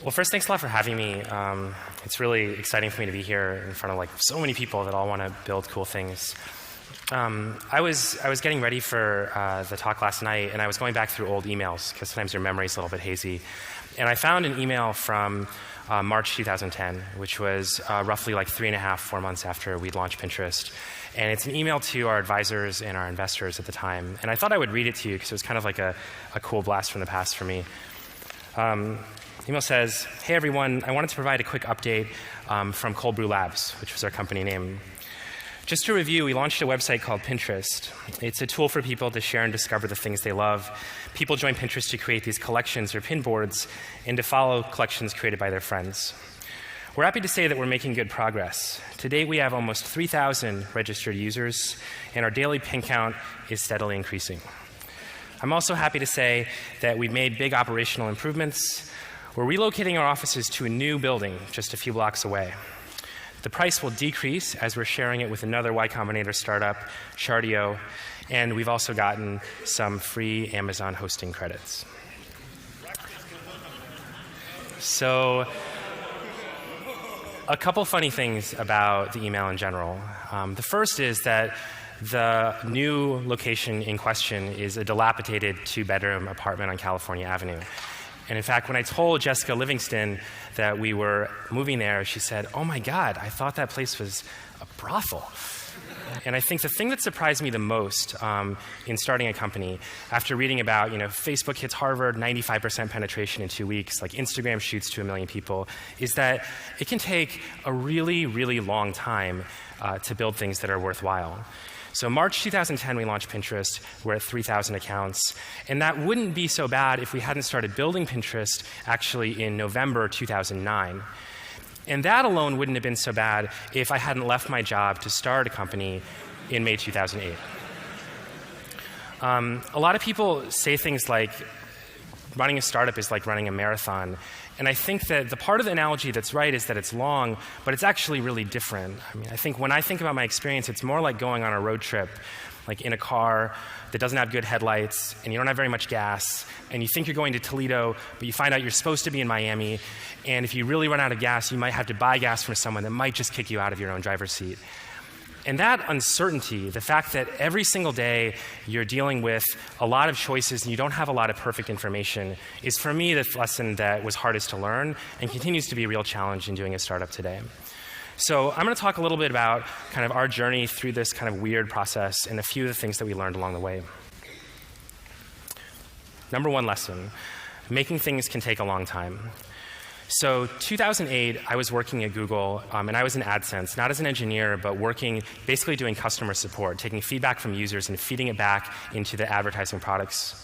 Well, first, thanks a lot for having me. It's really exciting for me to be here in front of so many people that all want to build cool things. I was getting ready for the talk last night, and I was going back through old emails because sometimes your memory's a little bit hazy. And I found an email from March 2010, which was roughly 3.5, 4 months after we'd launched Pinterest. And it's an email to our advisors and our investors at the time. And I thought I would read it to you because it was kind of like a cool blast from the past for me. The email says, "Hey everyone, I wanted to provide a quick update from Cold Brew Labs," which was our company name. Just to review, we launched a website called Pinterest. It's a tool for people to share and discover the things they love. People join Pinterest to create these collections or pin boards and to follow collections created by their friends. We're happy to say that we're making good progress. To date, we have almost 3,000 registered users, and our daily pin count is steadily increasing. I'm also happy to say that we've made big operational improvements. We're relocating our offices to a new building just a few blocks away. The price will decrease as we're sharing it with another Y-Combinator startup, Shardio, and we've also gotten some free Amazon hosting credits. So, a couple funny things about the email in general. The first is that the new location in question is a dilapidated 2-bedroom apartment on California Avenue. And in fact, when I told Jessica Livingston that we were moving there, she said, "Oh my God, I thought that place was a brothel." And I think the thing that surprised me the most in starting a company, after reading about, Facebook hits Harvard, 95% penetration in 2 weeks, Instagram shoots to 1 million people, is that it can take a really, really long time to build things that are worthwhile. So March 2010, we launched Pinterest. We're at 3,000 accounts. And that wouldn't be so bad if we hadn't started building Pinterest actually in November 2009. And that alone wouldn't have been so bad if I hadn't left my job to start a company in May 2008. A lot of people say things like running a startup is like running a marathon. And I think that the part of the analogy that's right is that it's long, but it's actually really different. I think when I think about my experience, it's more like going on a road trip, in a car that doesn't have good headlights, and you don't have very much gas, and you think you're going to Toledo, but you find out you're supposed to be in Miami, and if you really run out of gas, you might have to buy gas from someone that might just kick you out of your own driver's seat. And that uncertainty, the fact that every single day you're dealing with a lot of choices and you don't have a lot of perfect information, is for me the lesson that was hardest to learn and continues to be a real challenge in doing a startup today. So I'm going to talk a little bit about kind of our journey through this kind of weird process and a few of the things that we learned along the way. Number one lesson, making things can take a long time. So 2008, I was working at Google, and I was in AdSense, not as an engineer, but working, basically doing customer support, taking feedback from users and feeding it back into the advertising products.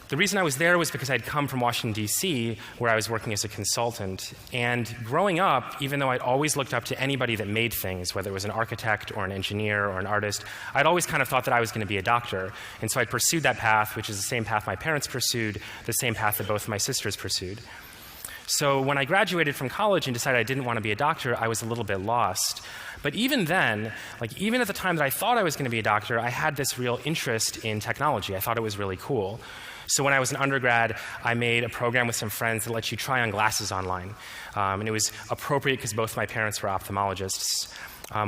The reason I was there was because I'd come from Washington, D.C., where I was working as a consultant. And growing up, even though I'd always looked up to anybody that made things, whether it was an architect or an engineer or an artist, I'd always kind of thought that I was going to be a doctor. And so I pursued that path, which is the same path my parents pursued, the same path that both of my sisters pursued. So when I graduated from college and decided I didn't want to be a doctor, I was a little bit lost. But even then, even at the time that I thought I was going to be a doctor, I had this real interest in technology. I thought it was really cool. So when I was an undergrad, I made a program with some friends that let you try on glasses online. And it was appropriate because both my parents were ophthalmologists.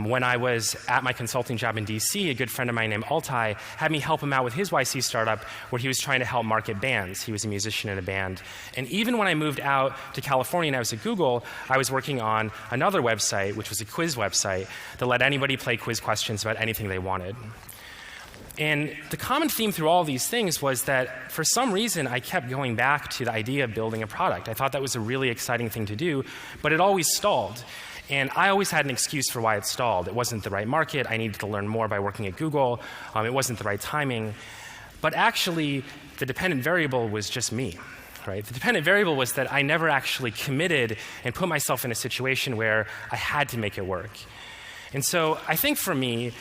When I was at my consulting job in DC, a good friend of mine named Altai had me help him out with his YC startup where he was trying to help market bands. He was a musician in a band. And even when I moved out to California and I was at Google, I was working on another website, which was a quiz website that let anybody play quiz questions about anything they wanted. And the common theme through all these things was that for some reason I kept going back to the idea of building a product. I thought that was a really exciting thing to do, but it always stalled. And I always had an excuse for why it stalled. It wasn't the right market. I needed to learn more by working at Google. It wasn't the right timing. But actually, the dependent variable was just me. Right? The dependent variable was that I never actually committed and put myself in a situation where I had to make it work. And so I think for me,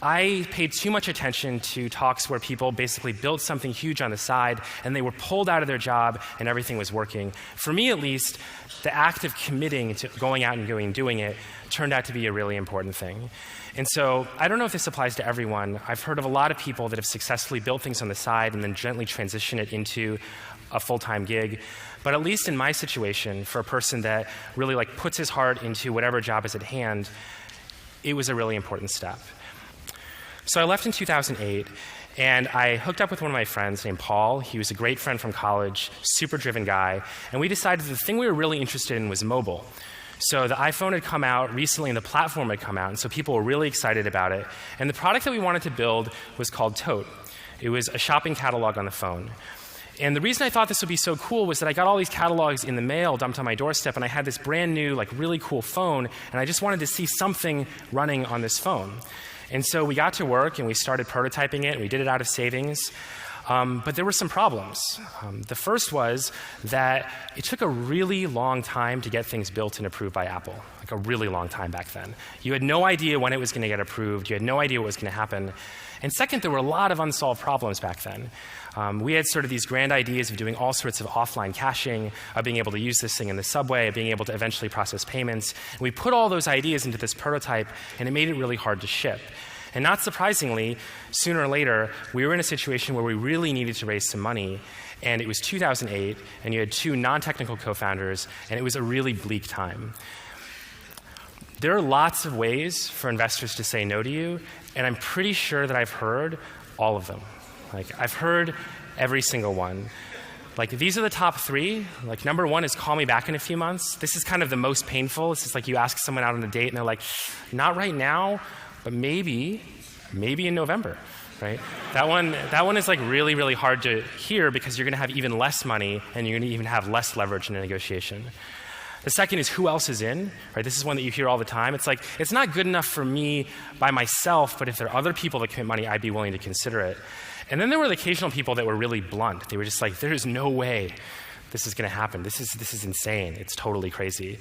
I paid too much attention to talks where people basically built something huge on the side and they were pulled out of their job and everything was working. For me, at least, the act of committing to going out and doing it turned out to be a really important thing. And so I don't know if this applies to everyone. I've heard of a lot of people that have successfully built things on the side and then gently transition it into a full-time gig. But at least in my situation, for a person that really like puts his heart into whatever job is at hand, it was a really important step. So I left in 2008, and I hooked up with one of my friends named Paul. He was a great friend from college, super driven guy, and we decided the thing we were really interested in was mobile. So the iPhone had come out recently and the platform had come out, and so people were really excited about it. And the product that we wanted to build was called Tote. It was a shopping catalog on the phone. And the reason I thought this would be so cool was that I got all these catalogs in the mail dumped on my doorstep, and I had this brand new, like really cool phone, and I just wanted to see something running on this phone. And so we got to work and we started prototyping it, and we did it out of savings. But there were some problems. The first was that it took a really long time to get things built and approved by Apple, like a really long time back then. You had no idea when it was going to get approved. You had no idea what was going to happen. And second, there were a lot of unsolved problems back then. We had sort of these grand ideas of doing all sorts of offline caching, of being able to use this thing in the subway, of being able to eventually process payments. And we put all those ideas into this prototype, and it made it really hard to ship. And not surprisingly, sooner or later, we were in a situation where we really needed to raise some money. And it was 2008, and you had two non-technical co-founders, and it was a really bleak time. There are lots of ways for investors to say no to you, and I'm pretty sure that I've heard all of them. Like, I've heard every single one. Like, these are the top three. Like, number one is call me back in a few months. This is kind of the most painful. It's just like you ask someone out on a date, and they're like, not right now, but maybe in November, right? That one is like really, really hard to hear because you're going to have even less money and you're going to even have less leverage in a negotiation. The second is who else is in, right? This is one that you hear all the time. It's like, it's not good enough for me by myself, but if there are other people that commit money, I'd be willing to consider it. And then there were the occasional people that were really blunt. They were just like, there is no way this is going to happen. This is insane. It's totally crazy.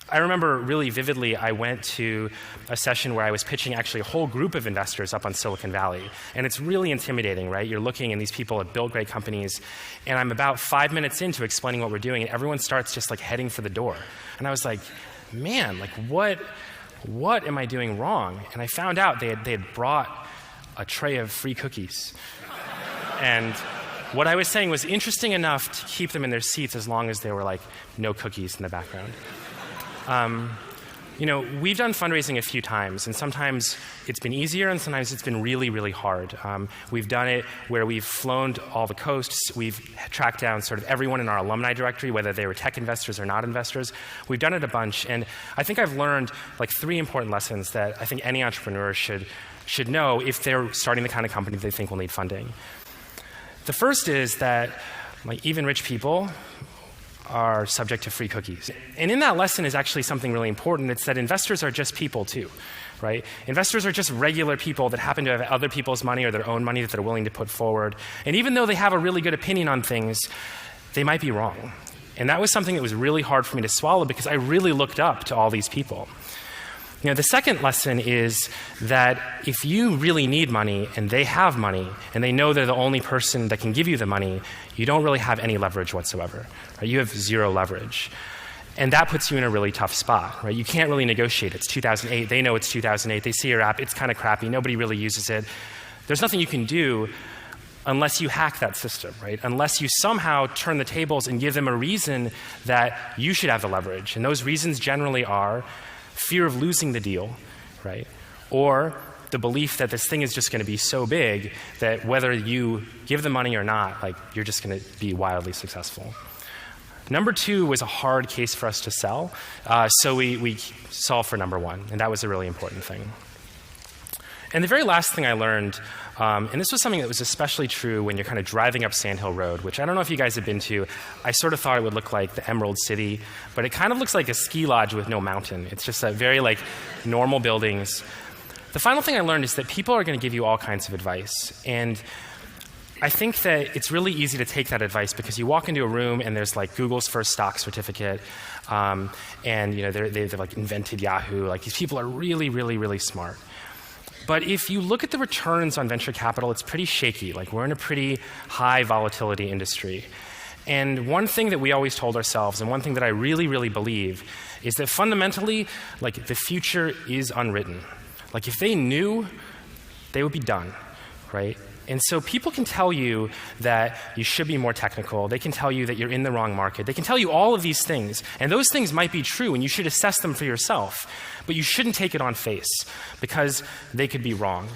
I remember really vividly, I went to a session where I was pitching actually a whole group of investors up on Silicon Valley. And it's really intimidating, right? You're looking and these people have built great companies. And I'm about 5 minutes into explaining what we're doing, and everyone starts just like heading for the door. And I was like, man, like what am I doing wrong? And I found out they had brought a tray of free cookies. And what I was saying was interesting enough to keep them in their seats as long as there were like no cookies in the background. You know, we've done fundraising a few times, and sometimes it's been easier and sometimes it's been really, really hard. We've done it where we've flown to all the coasts. We've tracked down sort of everyone in our alumni directory, whether they were tech investors or not investors. We've done it a bunch, and I think I've learned like 3 important lessons that I think any entrepreneur should know if they're starting the kind of company they think will need funding. The first is that like even rich people are subject to free cookies. And in that lesson is actually something really important. It's that investors are just people too, right? Investors are just regular people that happen to have other people's money or their own money that they're willing to put forward. And even though they have a really good opinion on things, they might be wrong. And that was something that was really hard for me to swallow because I really looked up to all these people. You know, the second lesson is that if you really need money and they have money and they know they're the only person that can give you the money, you don't really have any leverage whatsoever. Right? You have zero leverage. And that puts you in a really tough spot. Right? You can't really negotiate. It's 2008. They know it's 2008. They see your app. It's kind of crappy. Nobody really uses it. There's nothing you can do unless you hack that system, right? Unless you somehow turn the tables and give them a reason that you should have the leverage. And those reasons generally are fear of losing the deal, right? Or the belief that this thing is just going to be so big that whether you give the money or not, like you're just going to be wildly successful. Number 2 was a hard case for us to sell, so we solved for number 1, and that was a really important thing. And the very last thing I learned, and this was something that was especially true when you're kind of driving up Sand Hill Road, which I don't know if you guys have been to. I sort of thought it would look like the Emerald City, but it kind of looks like a ski lodge with no mountain. It's just a very like normal buildings. The final thing I learned is that people are going to give you all kinds of advice. And I think that it's really easy to take that advice because you walk into a room and there's like Google's first stock certificate, and you know they've like invented Yahoo. Like these people are really, really, really smart. But if you look at the returns on venture capital, it's pretty shaky. Like, we're in a pretty high volatility industry. And one thing that we always told ourselves, and one thing that I really, really believe, is that fundamentally, like, the future is unwritten. Like, if they knew, they would be done, right? And so people can tell you that you should be more technical. They can tell you that you're in the wrong market. They can tell you all of these things. And those things might be true, and you should assess them for yourself. But you shouldn't take it on face, because they could be wrong.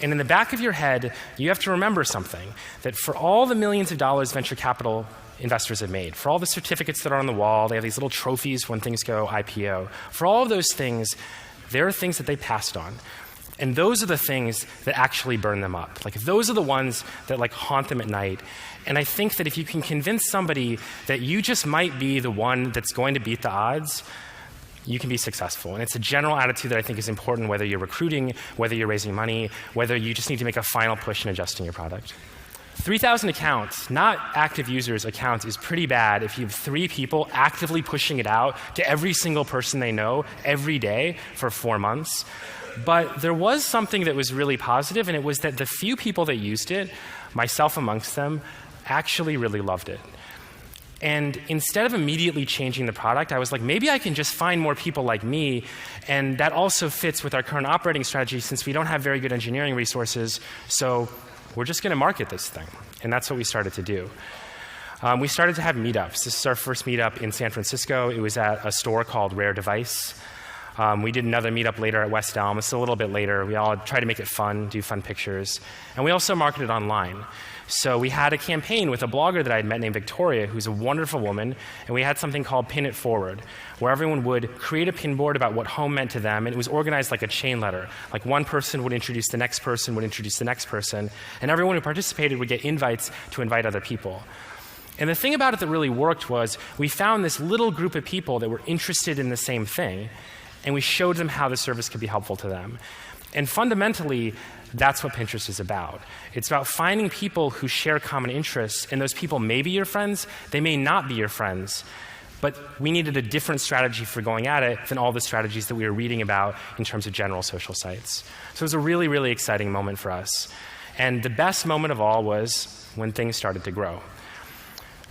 And in the back of your head, you have to remember something, that for all the millions of dollars venture capital investors have made, for all the certificates that are on the wall, they have these little trophies when things go IPO. For all of those things, there are things that they passed on. And those are the things that actually burn them up. Like, those are the ones that, like, haunt them at night. And I think that if you can convince somebody that you just might be the one that's going to beat the odds, you can be successful. And it's a general attitude that I think is important, whether you're recruiting, whether you're raising money, whether you just need to make a final push in adjusting your product. 3,000 accounts, not active users accounts, is pretty bad if you have 3 people actively pushing it out to every single person they know every day for 4 months. But there was something that was really positive, and it was that the few people that used it, myself amongst them, actually really loved it. And instead of immediately changing the product, I was like, maybe I can just find more people like me, and that also fits with our current operating strategy since we don't have very good engineering resources, so we're just going to market this thing. And that's what we started to do. We started to have meetups. This is our first meetup in San Francisco. It was at a store called Rare Device. We did another meetup later at West Elm. It's a little bit later. We all tried to make it fun, do fun pictures. And we also marketed online. So we had a campaign with a blogger that I had met named Victoria, who's a wonderful woman, and we had something called Pin It Forward, where everyone would create a pin board about what home meant to them, and it was organized like a chain letter. Like, one person would introduce the next person, would introduce the next person, and everyone who participated would get invites to invite other people. And the thing about it that really worked was we found this little group of people that were interested in the same thing, and we showed them how the service could be helpful to them. And fundamentally, that's what Pinterest is about. It's about finding people who share common interests, and those people may be your friends, they may not be your friends, but we needed a different strategy for going at it than all the strategies that we were reading about in terms of general social sites. So it was a really, really exciting moment for us. And the best moment of all was when things started to grow.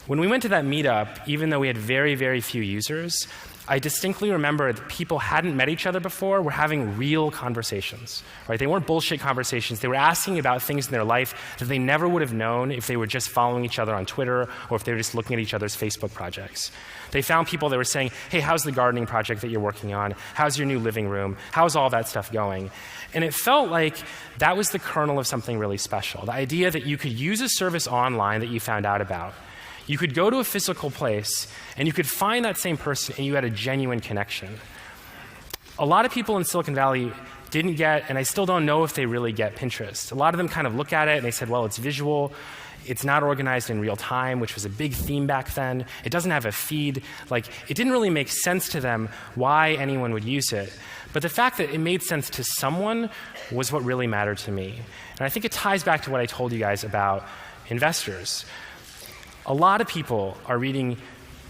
When we went to that meetup, even though we had very, very few users, I distinctly remember that people hadn't met each other before, were having real conversations, right? They weren't bullshit conversations. They were asking about things in their life that they never would have known if they were just following each other on Twitter or if they were just looking at each other's Facebook projects. They found people that were saying, hey, how's the gardening project that you're working on? How's your new living room? How's all that stuff going? And it felt like that was the kernel of something really special, the idea that you could use a service online that you found out about. You could go to a physical place, and you could find that same person, and you had a genuine connection. A lot of people in Silicon Valley didn't get, and I still don't know if they really get, Pinterest. A lot of them kind of look at it, and they said, well, it's visual. It's not organized in real time, which was a big theme back then. It doesn't have a feed. Like, it didn't really make sense to them why anyone would use it. But the fact that it made sense to someone was what really mattered to me. And I think it ties back to what I told you guys about investors. A lot of people are reading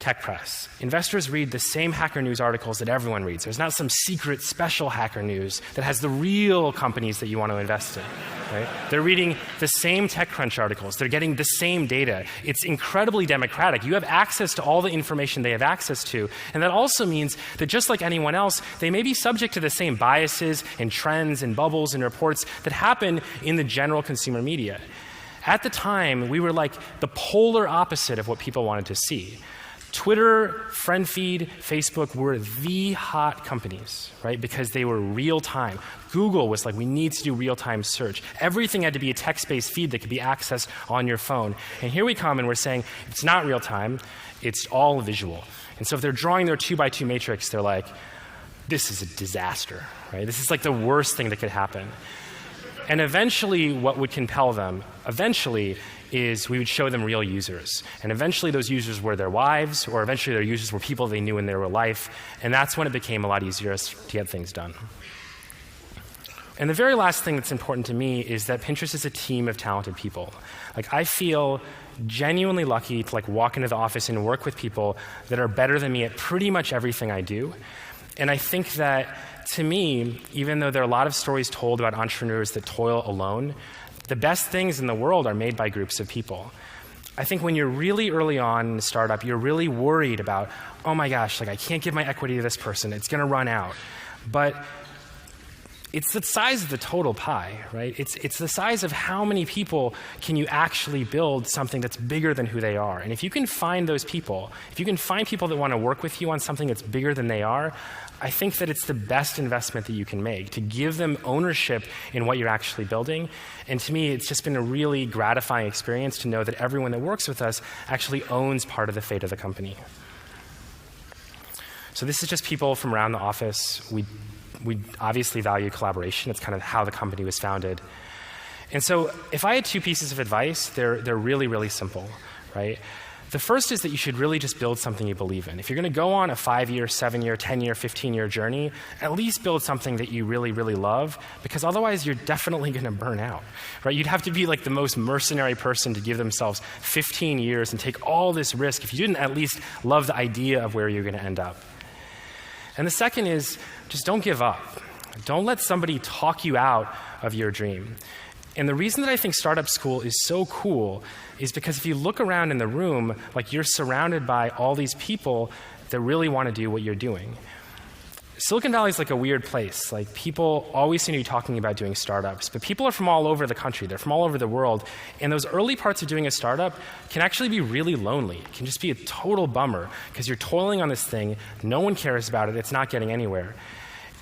tech press. Investors read the same Hacker News articles that everyone reads. There's not some secret special Hacker News that has the real companies that you want to invest in. Right? They're reading the same TechCrunch articles. They're getting the same data. It's incredibly democratic. You have access to all the information they have access to. And that also means that just like anyone else, they may be subject to the same biases and trends and bubbles and reports that happen in the general consumer media. At the time, we were like the polar opposite of what people wanted to see. Twitter, friend feed, Facebook were the hot companies, right? Because they were real time. Google was like, we need to do real time search. Everything had to be a text-based feed that could be accessed on your phone. And here we come and we're saying, it's not real time, it's all visual. And so if they're drawing their 2x2 matrix, they're like, this is a disaster, right? This is like the worst thing that could happen. And eventually, what would compel them, is we would show them real users. And eventually, those users were their wives, or eventually their users were people they knew in their real life. And that's when it became a lot easier to get things done. And the very last thing that's important to me is that Pinterest is a team of talented people. Like, I feel genuinely lucky to like walk into the office and work with people that are better than me at pretty much everything I do. And I think that, to me, even though there are a lot of stories told about entrepreneurs that toil alone, the best things in the world are made by groups of people. I think when you're really early on in a startup, you're really worried about, oh my gosh, like I can't give my equity to this person, it's going to run out. But it's the size of the total pie, right? It's the size of how many people can you actually build something that's bigger than who they are. And if you can find those people, if you can find people that want to work with you on something that's bigger than they are, I think that it's the best investment that you can make, to give them ownership in what you're actually building. And to me, it's just been a really gratifying experience to know that everyone that works with us actually owns part of the fate of the company. So this is just people from around the office. We obviously value collaboration. It's kind of how the company was founded. And so if I had two pieces of advice, they're really, really simple, right? The first is that you should really just build something you believe in. If you're going to go on a 5-year, 7-year, 10-year, 15-year journey, at least build something that you really, really love, because otherwise you're definitely going to burn out, right? You'd have to be like the most mercenary person to give themselves 15 years and take all this risk if you didn't at least love the idea of where you're going to end up. And the second is just don't give up. Don't let somebody talk you out of your dream. And the reason that I think startup school is so cool is because if you look around in the room, like you're surrounded by all these people that really want to do what you're doing. Silicon Valley is like a weird place. Like people always seem to be talking about doing startups, but people are from all over the country. They're from all over the world. And those early parts of doing a startup can actually be really lonely. It can just be a total bummer because you're toiling on this thing. No one cares about it. It's not getting anywhere.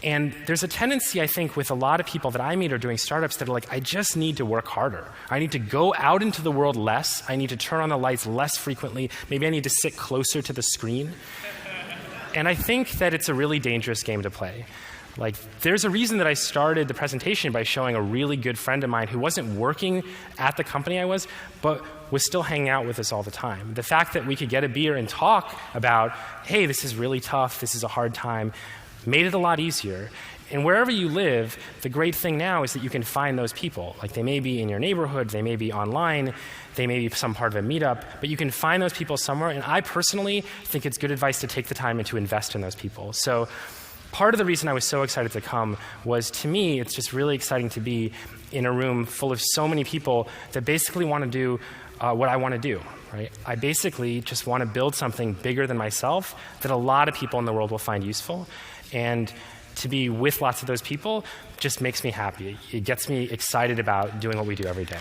And there's a tendency, I think, with a lot of people that I meet are doing startups that are like, I just need to work harder. I need to go out into the world less. I need to turn on the lights less frequently. Maybe I need to sit closer to the screen. And I think that it's a really dangerous game to play. Like, there's a reason that I started the presentation by showing a really good friend of mine who wasn't working at the company I was, but was still hanging out with us all the time. The fact that we could get a beer and talk about, hey, this is really tough, this is a hard time, made it a lot easier. And wherever you live, the great thing now is that you can find those people. Like they may be in your neighborhood, they may be online, they may be some part of a meetup, but you can find those people somewhere. And I personally think it's good advice to take the time and to invest in those people. So part of the reason I was so excited to come was, to me, it's just really exciting to be in a room full of so many people that basically want to do what I want to do. Right? I basically just want to build something bigger than myself that a lot of people in the world will find useful. And to be with lots of those people just makes me happy. It gets me excited about doing what we do every day.